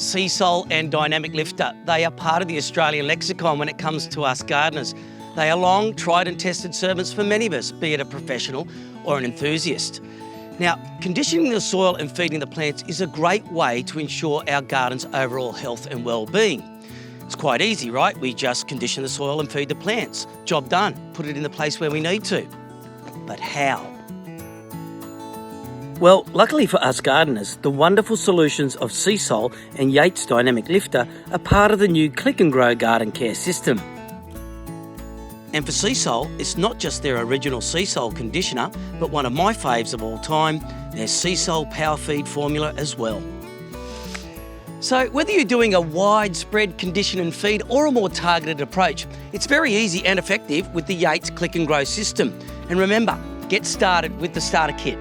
Seasol and Dynamic Lifter, they are part of the Australian lexicon when it comes to us gardeners. They are long, tried and tested servants for many of us, be it a professional or an enthusiast. Now, conditioning the soil and feeding the plants is a great way to ensure our garden's overall health and well-being. It's quite easy, right? We just condition the soil and feed the plants. Job done. Put it in the place where we need to. But how? Well, luckily for us gardeners, the wonderful solutions of Seasol and Yates Dynamic Lifter are part of the new Click and Grow garden care system. And for Seasol, it's not just their original Seasol conditioner, but one of my faves of all time, their Seasol Power Feed formula as well. So whether you're doing a widespread condition and feed or a more targeted approach, it's very easy and effective with the Yates Click and Grow system. And remember, get started with the starter kit.